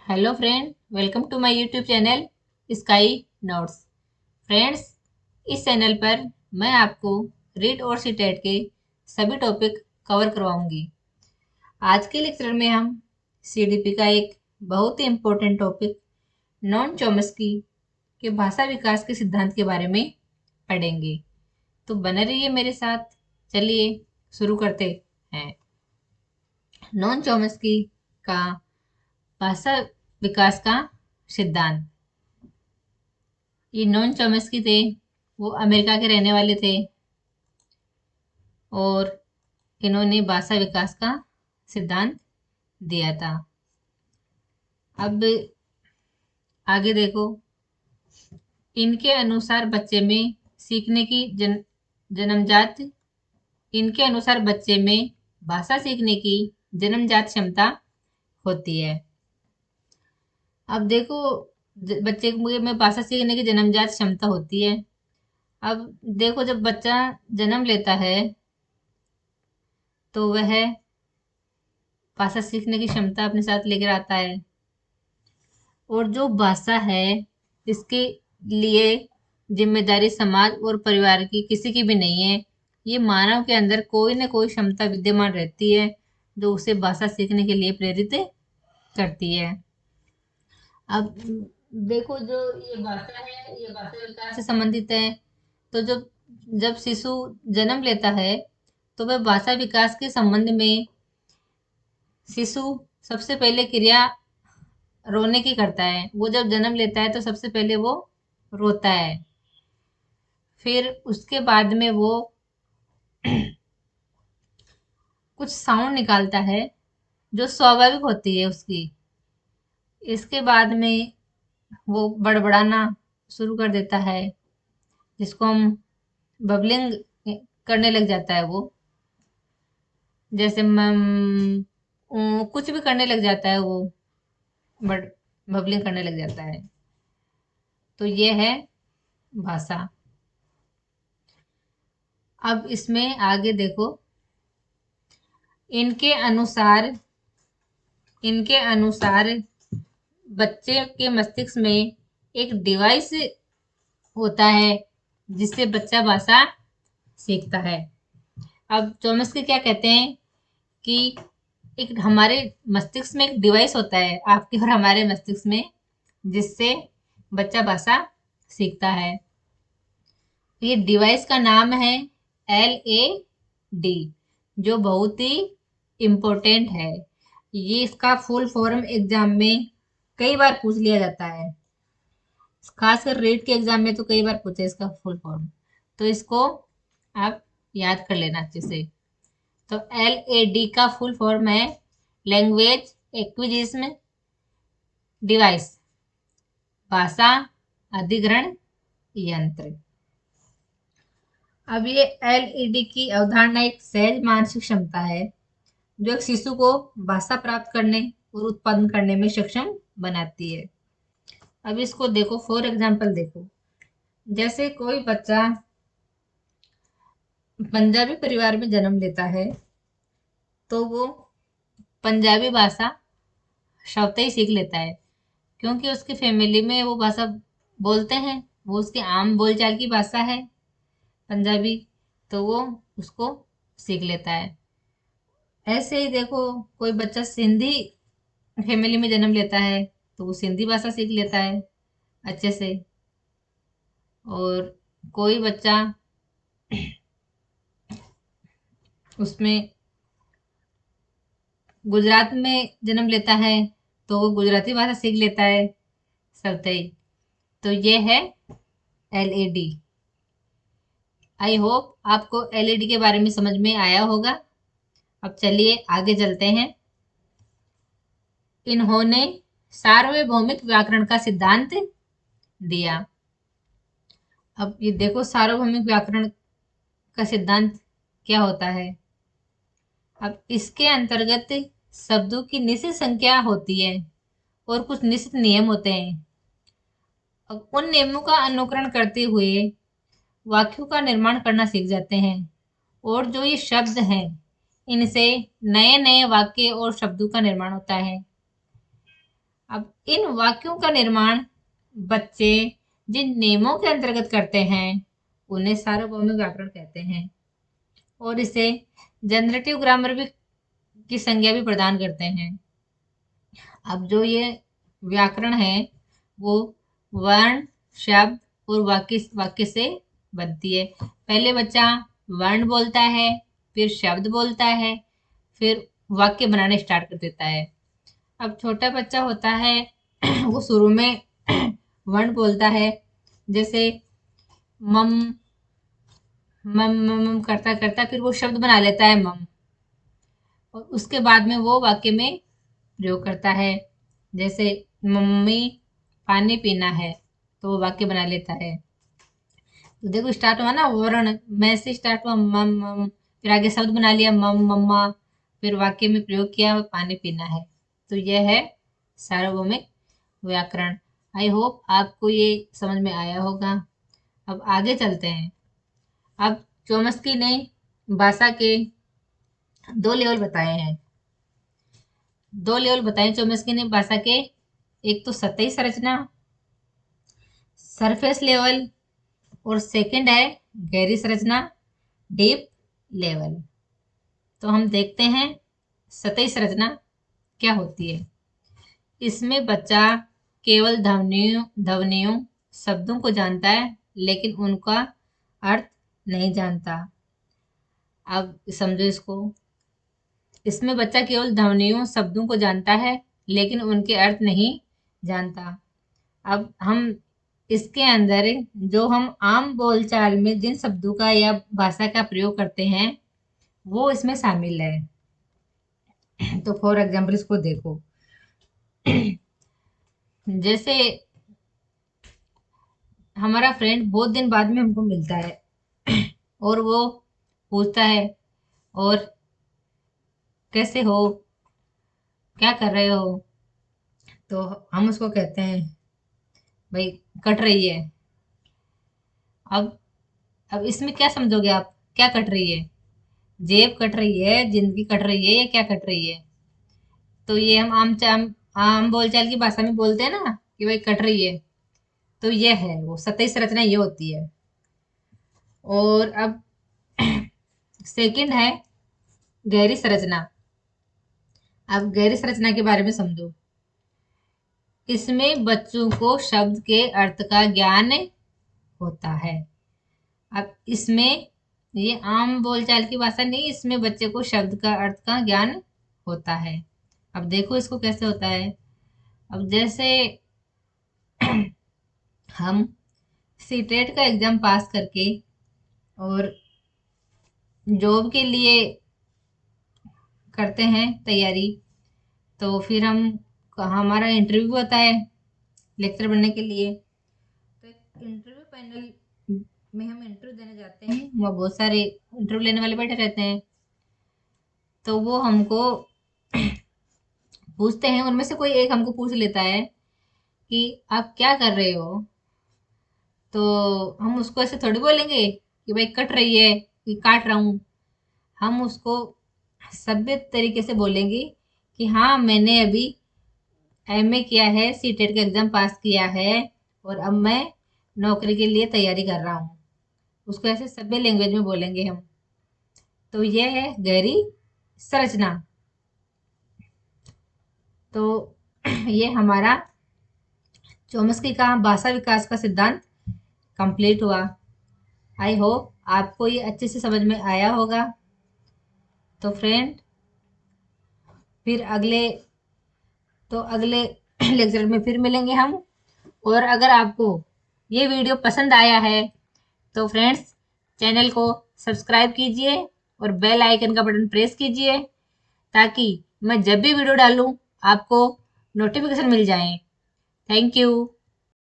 Hello friend, welcome to my YouTube channel sky notes. Friends, इस channel पर मैं आपको रीड और सीटेट के सभी टॉपिक कवर करवाऊंगी। आज के लेक्चर में हम सीडीपी का एक बहुत ही इम्पोर्टेंट टॉपिक नॉन चॉम्स्की के भाषा विकास के सिद्धांत के बारे में पढ़ेंगे। तो बने रहिए मेरे साथ। चलिए शुरू करते हैं। नॉन चॉम्स्की का भाषा विकास का सिद्धांत। ये नॉन चॉम्स्की थे, वो अमेरिका के रहने वाले थे और इन्होंने भाषा विकास का सिद्धांत दिया था। अब आगे देखो, इनके अनुसार बच्चे में सीखने की जन्मजात इनके अनुसार बच्चे में भाषा सीखने की जन्मजात क्षमता होती है। अब देखो, बच्चे में भाषा सीखने की जन्मजात क्षमता होती है। अब देखो, जब बच्चा जन्म लेता है तो वह भाषा सीखने की क्षमता अपने साथ लेकर आता है। और जो भाषा है, इसके लिए जिम्मेदारी समाज और परिवार की किसी की भी नहीं है। ये मानव के अंदर कोई न कोई क्षमता विद्यमान रहती है जो उसे भाषा सीखने के लिए प्रेरित करती है। अब देखो, जो ये भाषा है, ये भाषा विकास से संबंधित है। तो जब जब शिशु जन्म लेता है तो वह भाषा विकास के संबंध में शिशु सबसे पहले क्रिया रोने की करता है। वो जब जन्म लेता है तो सबसे पहले वो रोता है। फिर उसके बाद में वो कुछ साउंड निकालता है जो स्वाभाविक होती है उसकी। इसके बाद में वो बड़बड़ाना शुरू कर देता है, जिसको हम बबलिंग करने लग जाता है। वो जैसे कुछ भी करने लग जाता है वो, बट बबलिंग करने लग जाता है। तो ये है भाषा। अब इसमें आगे देखो, इनके अनुसार इनके अनुसार बच्चे के मस्तिष्क में एक डिवाइस होता है जिससे बच्चा भाषा सीखता है। अब चॉम्स्की क्या कहते हैं कि एक हमारे मस्तिष्क में एक डिवाइस होता है, आपके और हमारे मस्तिष्क में, जिससे बच्चा भाषा सीखता है। ये डिवाइस का नाम है LAD, जो बहुत ही इम्पोर्टेंट है। ये इसका फुल फॉर्म एग्जाम में कई बार पूछ लिया जाता है। खासकर रेट के एग्जाम में तो कई बार पूछे इसका फुल फॉर्म। तो इसको आप याद कर लेना अच्छे से। तो LAD का फुल फॉर्म है लैंग्वेज एक्विजिशन डिवाइस, भाषा अधिग्रहण यंत्र। अब ये LAD की अवधारणा एक सहज मानसिक क्षमता है जो एक शिशु को भाषा प्राप्त करने और उत्पादन करने में सक्षम बनाती है। अब इसको देखो, फॉर एग्जाम्पल देखो, जैसे कोई बच्चा पंजाबी परिवार में जन्म लेता है तो वो पंजाबी भाषा स्वतः ही सीख लेता है, क्योंकि उसकी फैमिली में वो भाषा बोलते हैं। वो उसकी आम बोलचाल की भाषा है पंजाबी, तो वो उसको सीख लेता है। ऐसे ही देखो, कोई बच्चा सिंधी फैमिली में जन्म लेता है तो वो सिंधी भाषा सीख लेता है अच्छे से। और कोई बच्चा उसमें गुजरात में जन्म लेता है तो वो गुजराती भाषा सीख लेता है सबते ही। तो ये है LAD। आई होप आपको LAD के बारे में समझ में आया होगा। अब चलिए आगे चलते हैं। इन्होंने सार्वभौमिक व्याकरण का सिद्धांत दिया। अब ये देखो, सार्वभौमिक व्याकरण का सिद्धांत क्या होता है। अब इसके अंतर्गत शब्दों की निश्चित संख्या होती है और कुछ निश्चित नियम होते हैं। अब उन नियमों का अनुकरण करते हुए वाक्यों का निर्माण करना सीख जाते हैं। और जो ये शब्द हैं, इनसे नए नए वाक्य और शब्दों का निर्माण होता है। अब इन वाक्यों का निर्माण बच्चे जिन नियमों के अंतर्गत करते हैं उन्हें सार्वभौमिक व्याकरण कहते हैं, और इसे जनरेटिव ग्रामर भी की संज्ञा भी प्रदान करते हैं। अब जो ये व्याकरण है वो वर्ण, शब्द और वाक्य वाक्य से बनती है। पहले बच्चा वर्ण बोलता है, फिर शब्द बोलता है, फिर वाक्य बनाना स्टार्ट कर देता है। अब छोटा बच्चा होता है वो शुरू में वर्ण बोलता है, जैसे मम मम मम मम करता करता फिर वो शब्द बना लेता है मम, और उसके बाद में वो वाक्य में प्रयोग करता है। जैसे मम्मी पानी पीना है, तो वो वाक्य बना लेता है। तो देखो स्टार्ट हुआ ना वर्ण, मैं से स्टार्ट हुआ मम मम, फिर आगे शब्द बना लिया मम मम्मा, फिर वाक्य में प्रयोग किया पानी पीना है। तो यह है सार्वभौमिक व्याकरण। आई होप आपको ये समझ में आया होगा। अब आगे चलते हैं। अब चोम्स्की ने भाषा के दो लेवल बताए हैं। दो लेवल बताए चोम्स्की ने भाषा के, एक तो सतही संरचना सरफेस लेवल, और सेकंड है गहरी संरचना डीप लेवल। तो हम देखते हैं सतही संरचना क्या होती है। इसमें बच्चा केवल ध्वनियों शब्दों को जानता है, लेकिन उनका अर्थ नहीं जानता। अब समझो इसको, इसमें बच्चा केवल ध्वनियों शब्दों को जानता है, लेकिन उनके अर्थ नहीं जानता। अब हम इसके अंदर जो हम आम बोलचाल में जिन शब्दों का या भाषा का प्रयोग करते हैं वो इसमें शामिल है। तो फॉर एग्जाम्पल इसको देखो, जैसे हमारा फ्रेंड बहुत दिन बाद में हमको मिलता है और वो पूछता है और कैसे हो, क्या कर रहे हो, तो हम उसको कहते हैं भाई कट रही है। अब अब इसमें क्या समझोगे आप, क्या कट रही है? जेब कट रही है, जिंदगी कट रही है, या क्या कट रही है? तो ये हम आम बोलचाल की भाषा में बोलते हैं ना कि भाई कट रही है। तो ये है वो सतही संरचना, ये होती है। और अब सेकंड है गहरी संरचना। अब गहरी संरचना के बारे में समझो। इसमें बच्चों को शब्द के अर्थ का ज्ञान होता है। अब इसमें ये आम बोलचाल की भाषा नहीं, इसमें बच्चे को शब्द का अर्थ का ज्ञान होता है। अब देखो इसको कैसे होता है। अब जैसे हम सीटेट का एग्जाम पास करके और जॉब के लिए करते हैं तैयारी, तो फिर हम हमारा इंटरव्यू होता है लेक्चर बनने के लिए। तो एक इंटरव्यू पैनल में हम इंटरव्यू देने जाते हैं, वहाँ बहुत सारे इंटरव्यू लेने वाले बैठे रहते हैं। तो वो हमको पूछते हैं, उनमें से कोई एक हमको पूछ लेता है कि आप क्या कर रहे हो। तो हम उसको ऐसे थोड़ी बोलेंगे कि भाई कट रही है कि काट रहा हूँ। हम उसको सभ्य तरीके से बोलेंगे कि हाँ मैंने अभी एमए किया है, सीटेट का एग्जाम पास किया है और अब मैं नौकरी के लिए तैयारी कर रहा हूँ। उसको ऐसे सभ्य लैंग्वेज में बोलेंगे हम। तो यह है गहरी संरचना। तो ये हमारा चोम्स्की का भाषा विकास का सिद्धांत कंप्लीट हुआ। आई होप आपको ये अच्छे से समझ में आया होगा। तो फ्रेंड फिर अगले लेक्चर में फिर मिलेंगे हम। और अगर आपको ये वीडियो पसंद आया है तो फ्रेंड्स चैनल को सब्सक्राइब कीजिए और बेल आइकन का बटन प्रेस कीजिए, ताकि मैं जब भी वीडियो डालूं आपको नोटिफिकेशन मिल जाए। Thank you.